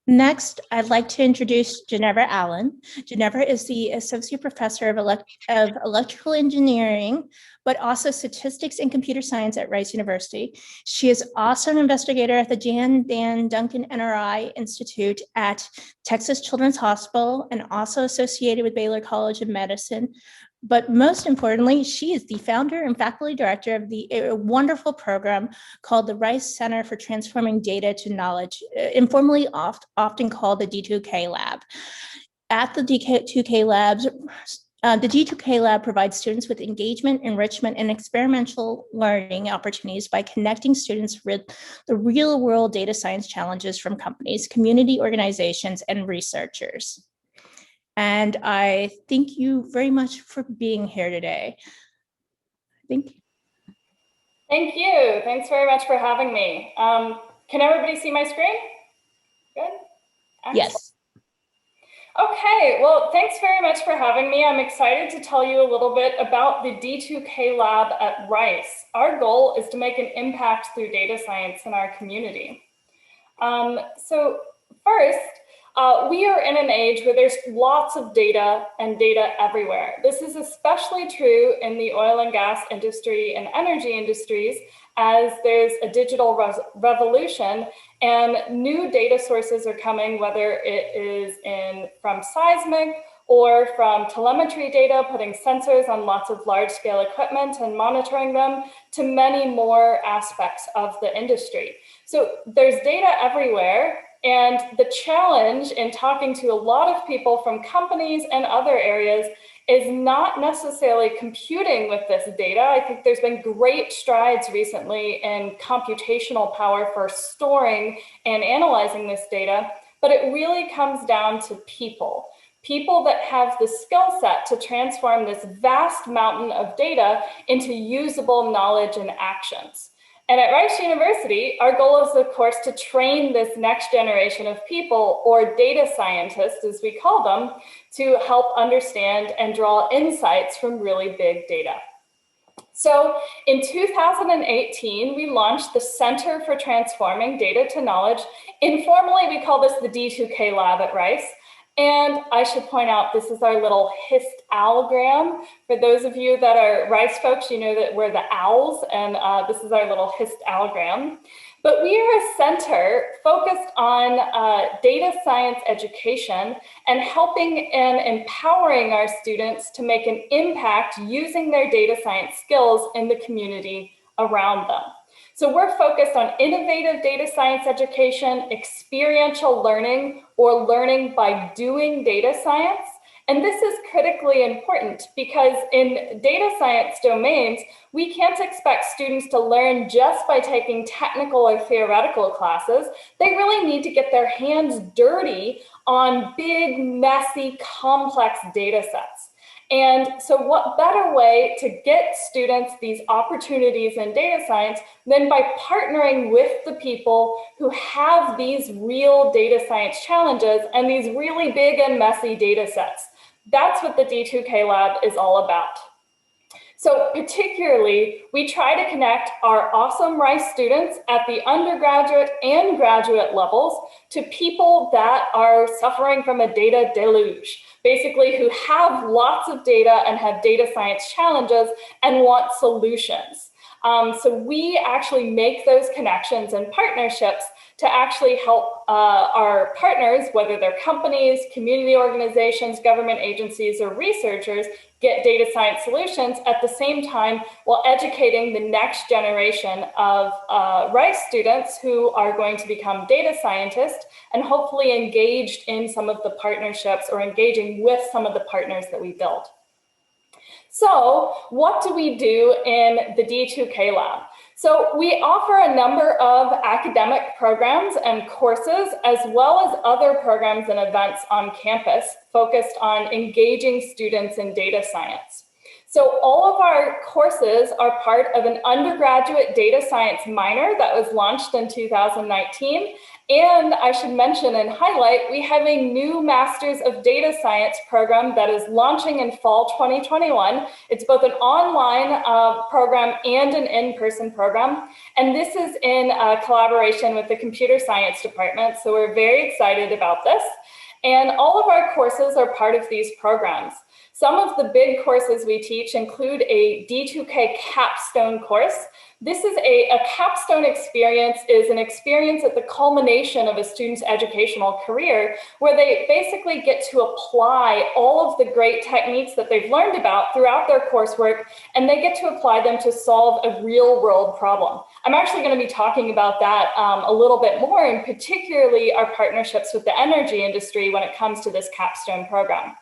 Next, I'd like to introduce Genevera Allen. Genevera is the Associate Professor of Electrical Engineering, but also Statistics and Computer Science at Rice University. She is also an investigator at the Jan Dan Duncan NRI Institute at Texas Children's Hospital and also associated with Baylor College of Medicine. But most importantly, she is the founder and faculty director of a wonderful program called the Rice Center for Transforming Data to Knowledge, informally often called the D2K Lab. At the D2K Labs, the D2K Lab provides students with engagement, enrichment, and experimental learning opportunities by connecting students with the real-world data science challenges from companies, community organizations, and researchers. And I thank you very much for being here today. Thank you. Thank you. Thanks very much for having me. Can everybody see my screen? Good? Excellent. Yes. Okay, well, thanks very much for having me. I'm excited to tell you a little bit about the D2K Lab at Rice. Our goal is to make an impact through data science in our community. So first, we are in an age where there's lots of data and data everywhere. This is especially true in the oil and gas industry and energy industries, as there's a digital revolution and new data sources are coming, whether it is from seismic or from telemetry data, putting sensors on lots of large scale equipment and monitoring them, to many more aspects of the industry. So there's data everywhere. And the challenge in talking to a lot of people from companies and other areas is not necessarily computing with this data. I think there's been great strides recently in computational power for storing and analyzing this data, but it really comes down to people. People that have the skill set to transform this vast mountain of data into usable knowledge and actions. And at Rice University, our goal is, of course, to train this next generation of people, or data scientists, as we call them, to help understand and draw insights from really big data. So in 2018, we launched the Center for Transforming Data to Knowledge. Informally, we call this the D2K Lab at Rice. And I should point out, this is our little histogram. For those of you that are Rice folks, you know that we're the owls, and this is our little histogram. But we are a center focused on data science education and helping and empowering our students to make an impact using their data science skills in the community around them. So we're focused on innovative data science education, experiential learning, or learning by doing data science. And this is critically important because in data science domains, we can't expect students to learn just by taking technical or theoretical classes. They really need to get their hands dirty on big, messy, complex data sets. And so what better way to get students these opportunities in data science than by partnering with the people who have these real data science challenges and these really big and messy data sets. That's what the D2K Lab is all about. So particularly, we try to connect our awesome Rice students at the undergraduate and graduate levels to people that are suffering from a data deluge, basically who have lots of data and have data science challenges and want solutions. So we actually make those connections and partnerships to actually help our partners, whether they're companies, community organizations, government agencies, or researchers, get data science solutions at the same time while educating the next generation of Rice students who are going to become data scientists and hopefully engaged in some of the partnerships or engaging with some of the partners that we build. So what do we do in the D2K Lab? So we offer a number of academic programs and courses, as well as other programs and events on campus focused on engaging students in data science. So all of our courses are part of an undergraduate data science minor that was launched in 2019. And I should mention and highlight, we have a new Masters of Data Science program that is launching in fall 2021. It's both an online program and an in-person program. And this is in collaboration with the computer science department. So we're very excited about this. And all of our courses are part of these programs. Some of the big courses we teach include a D2K CAPSTONE course. This is a CAPSTONE experience is an experience at the culmination of a student's educational career where they basically get to apply all of the great techniques that they've learned about throughout their coursework, and they get to apply them to solve a real world problem. I'm actually going to be talking about that a little bit more, and particularly our partnerships with the energy industry when it comes to this CAPSTONE program.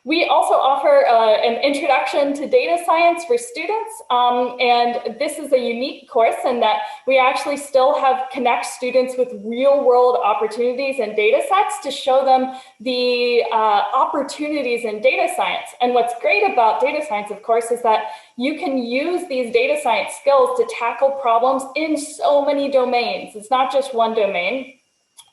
We also offer an introduction to data science for students, and this is a unique course in that we actually still connect students with real world opportunities and data sets to show them the opportunities in data science. And what's great about data science, of course, is that you can use these data science skills to tackle problems in so many domains. It's not just one domain.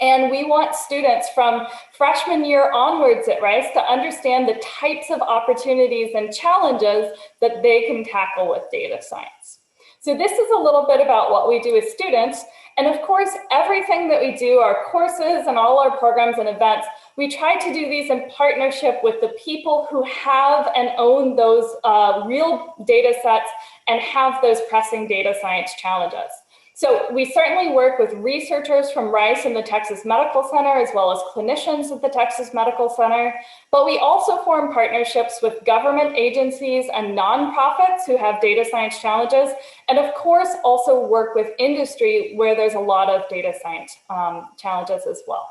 And we want students from freshman year onwards at Rice to understand the types of opportunities and challenges that they can tackle with data science. So this is a little bit about what we do as students. And of course, everything that we do, our courses and all our programs and events, we try to do these in partnership with the people who have and own those real data sets and have those pressing data science challenges. So we certainly work with researchers from Rice and the Texas Medical Center, as well as clinicians at the Texas Medical Center, but we also form partnerships with government agencies and nonprofits who have data science challenges, and of course also work with industry where there's a lot of data science challenges as well.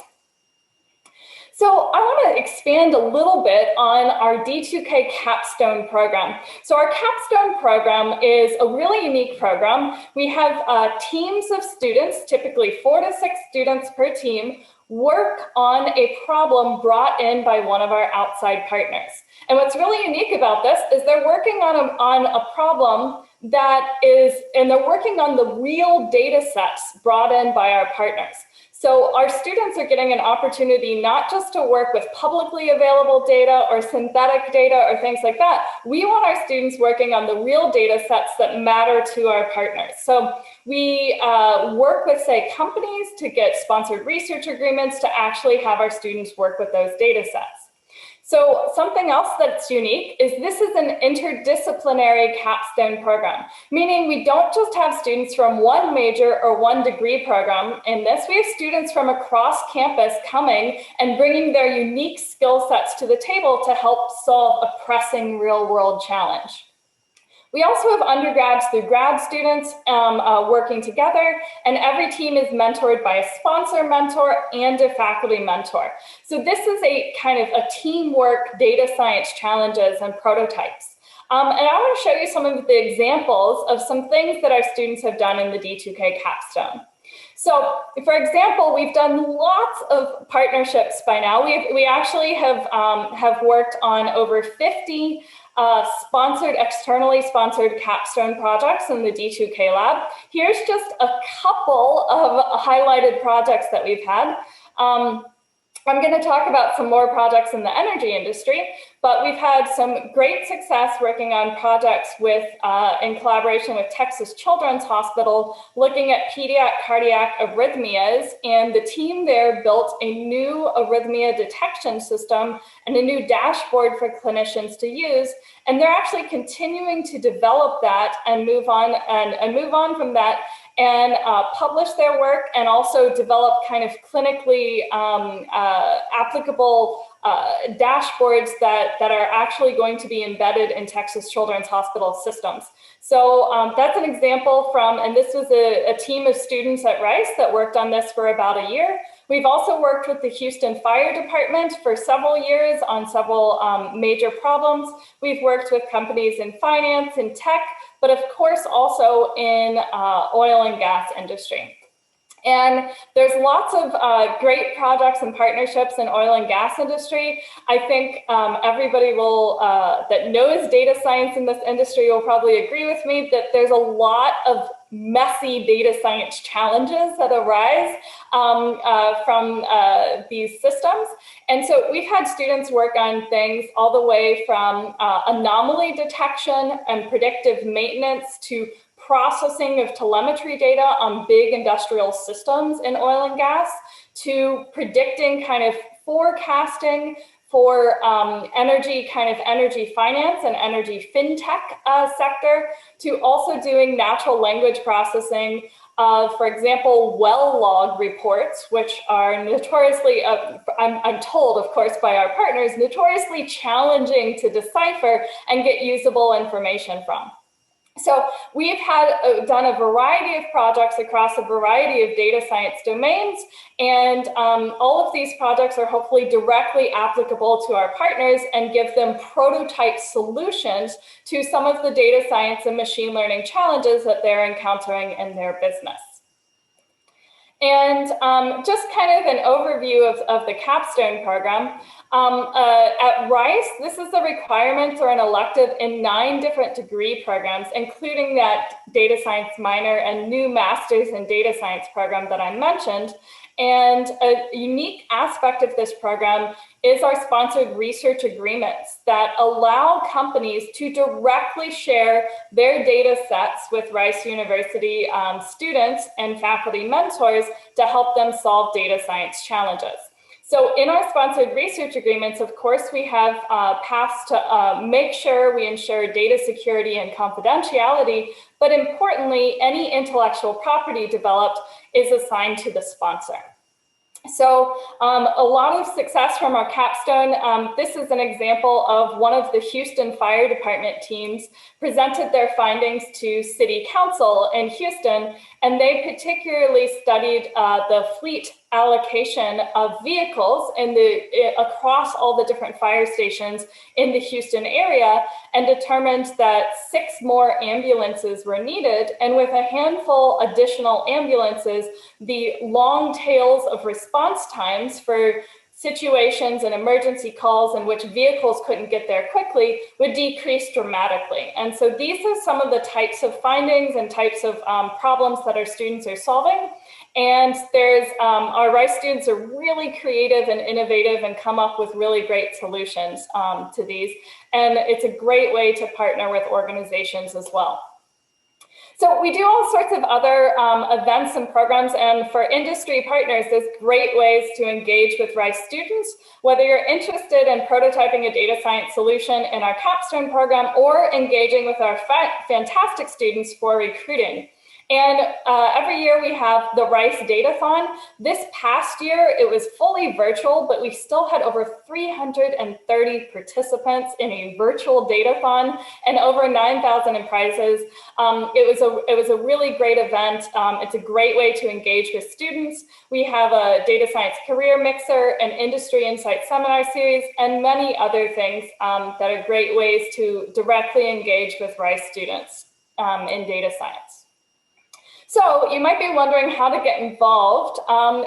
So I want to expand a little bit on our D2K CAPSTONE program. So our CAPSTONE program is a really unique program. We have teams of students, typically 4 to 6 students per team, work on a problem brought in by one of our outside partners. And what's really unique about this is they're working on a problem that is, and they're working on the real data sets brought in by our partners. So our students are getting an opportunity not just to work with publicly available data or synthetic data or things like that. We want our students working on the real data sets that matter to our partners. So we work with, say, companies to get sponsored research agreements to actually have our students work with those data sets. So something else that's unique is this is an interdisciplinary capstone program, meaning we don't just have students from one major or one degree program. In this, we have students from across campus coming and bringing their unique skill sets to the table to help solve a pressing real-world challenge. We also have undergrads through grad students working together, and every team is mentored by a sponsor mentor and a faculty mentor. So this is a kind of a teamwork data science challenges and prototypes. And I want to show you some of the examples of some things that our students have done in the D2K capstone. So, for example, we've done lots of partnerships by now. We actually have worked on over 50 externally sponsored capstone projects in the D2K lab. Here's just a couple of highlighted projects that we've had. I'm going to talk about some more projects in the energy industry, but we've had some great success working on projects with, in collaboration with Texas Children's Hospital, looking at pediatric cardiac arrhythmias, and the team there built a new arrhythmia detection system and a new dashboard for clinicians to use, and they're actually continuing to develop that and move on from that and publish their work and also develop kind of clinically applicable dashboards that are actually going to be embedded in Texas Children's Hospital systems. So that's an example from, and this was a team of students at Rice that worked on this for about a year. We've also worked with the Houston Fire Department for several years on several major problems. We've worked with companies in finance and tech, but of course also in oil and gas industry. And there's lots of great projects and partnerships in oil and gas industry. I think everybody will that knows data science in this industry will probably agree with me that there's a lot of messy data science challenges that arise from these systems. And so we've had students work on things all the way from anomaly detection and predictive maintenance to processing of telemetry data on big industrial systems in oil and gas, to predicting kind of forecasting for energy finance and energy fintech sector, to also doing natural language processing of, for example, well log reports, which are notoriously, I'm told, of course, by our partners, notoriously challenging to decipher and get usable information from. So we've done a variety of projects across a variety of data science domains, and all of these projects are hopefully directly applicable to our partners and give them prototype solutions to some of the data science and machine learning challenges that they're encountering in their business. And just kind of an overview of the CAPSTONE program. At Rice, this is a requirement or an elective in 9 different degree programs, including that data science minor and new master's in data science program that I mentioned. And a unique aspect of this program is our sponsored research agreements that allow companies to directly share their data sets with Rice University students and faculty mentors to help them solve data science challenges. So in our sponsored research agreements, of course, we have paths to make sure we ensure data security and confidentiality, but importantly, any intellectual property developed is assigned to the sponsor. So a lot of success from our capstone. This is an example of one of the Houston Fire Department teams presented their findings to City Council in Houston, and they particularly studied the fleet allocation of vehicles across all the different fire stations in the Houston area, and determined that 6 more ambulances were needed. And with a handful additional ambulances, the long tails of response times for situations and emergency calls in which vehicles couldn't get there quickly would decrease dramatically. And so these are some of the types of findings and types of problems that our students are solving. And our Rice students are really creative and innovative and come up with really great solutions to these. And it's a great way to partner with organizations as well. So we do all sorts of other events and programs, and for industry partners, there's great ways to engage with Rice students, whether you're interested in prototyping a data science solution in our capstone program or engaging with our fantastic students for recruiting. And every year we have the Rice Datathon. This past year, it was fully virtual, but we still had over 330 participants in a virtual datathon and over 9,000 in prizes. It was a really great event. It's a great way to engage with students. We have a data science career mixer, an industry insight seminar series, and many other things that are great ways to directly engage with Rice students in data science. So you might be wondering how to get involved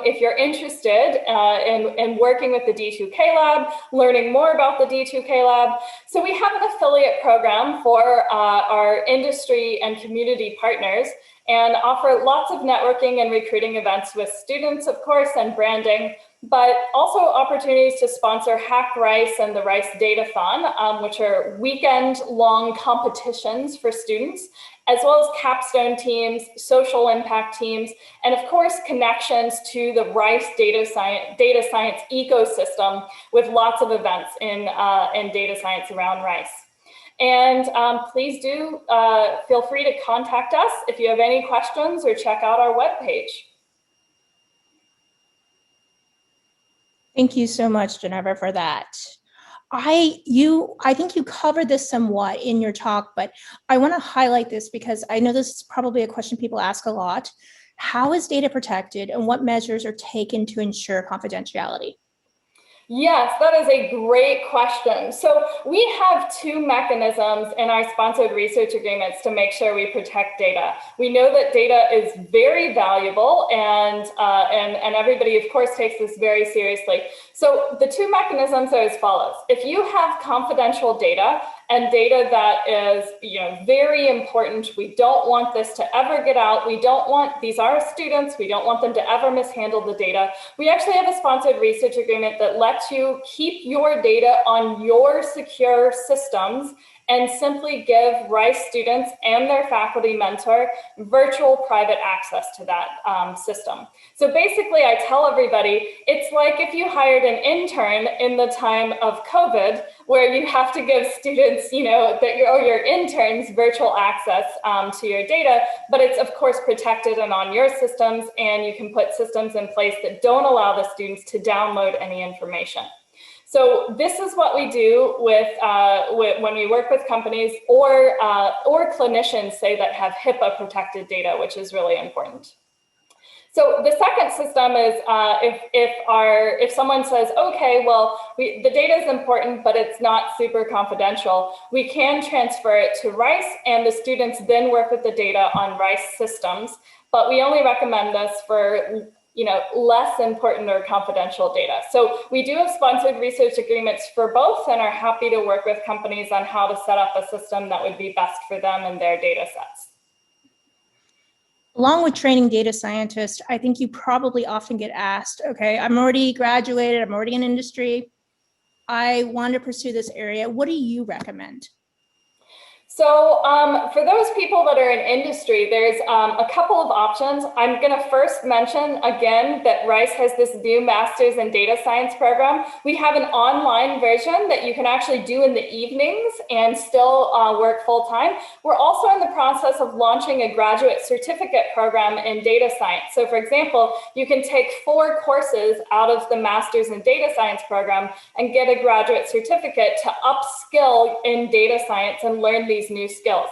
if you're interested in working with the D2K Lab, learning more about the D2K Lab. So we have an affiliate program for our industry and community partners, and offer lots of networking and recruiting events with students, of course, and branding, but also opportunities to sponsor Hack Rice and the Rice Datathon, which are weekend-long competitions for students, as well as capstone teams, social impact teams, and of course, connections to the Rice data science ecosystem with lots of events in data science around Rice. And please do feel free to contact us if you have any questions, or check out our webpage. Thank you so much, Genevera, for that. I think you covered this somewhat in your talk, but I want to highlight this because I know this is probably a question people ask a lot. How is data protected, and what measures are taken to ensure confidentiality? Yes, that is a great question. So we have two mechanisms in our sponsored research agreements to make sure we protect data. We know that data is very valuable, and everybody, of course, takes this very seriously. So the two mechanisms are as follows. If you have confidential data and data that is, very important, we don't want this to ever get out. We don't want, these are students, we don't want them to ever mishandle the data. We actually have a sponsored research agreement that lets you keep your data on your secure systems and simply give Rice students and their faculty mentor virtual private access to that system. So basically, I tell everybody, it's like if you hired an intern in the time of COVID, where you have to give students, your interns virtual access to your data, but it's of course protected and on your systems, and you can put systems in place that don't allow the students to download any information. So this is what we do with when we work with companies or clinicians, say, that have HIPAA protected data, which is really important. So the second system is if someone says, okay, well, the data is important, but it's not super confidential, we can transfer it to Rice, and the students then work with the data on Rice systems. But we only recommend this for less important or confidential data. So we do have sponsored research agreements for both, and are happy to work with companies on how to set up a system that would be best for them and their data sets. Along with training data scientists, I think you probably often get asked, okay, I'm already graduated, I'm already in industry, I want to pursue this area. What do you recommend? So for those people that are in industry, there's a couple of options. I'm going to first mention again that Rice has this new Master's in Data Science program. We have an online version that you can actually do in the evenings and still work full time. We're also in the process of launching a graduate certificate program in data science. So for example, you can take 4 courses out of the Master's in Data Science program and get a graduate certificate to upskill in data science and learn these new skills.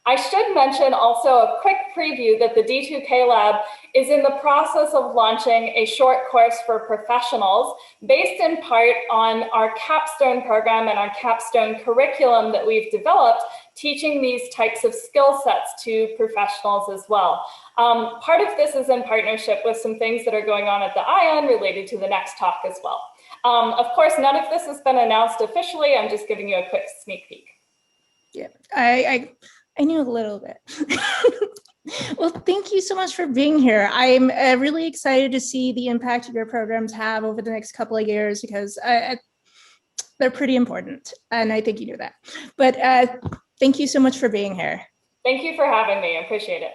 I should mention also a quick preview that the D2K Lab is in the process of launching a short course for professionals based in part on our CAPSTONE program and our CAPSTONE curriculum that we've developed, teaching these types of skill sets to professionals as well. Part of this is in partnership with some things that are going on at the ION related to the next talk as well. Of course, none of this has been announced officially. I'm just giving you a quick sneak peek. Yeah, I knew a little bit. Well, thank you so much for being here. I'm really excited to see the impact your programs have over the next couple of years, because they're pretty important, and I think you knew that. But thank you so much for being here. Thank you for having me. I appreciate it.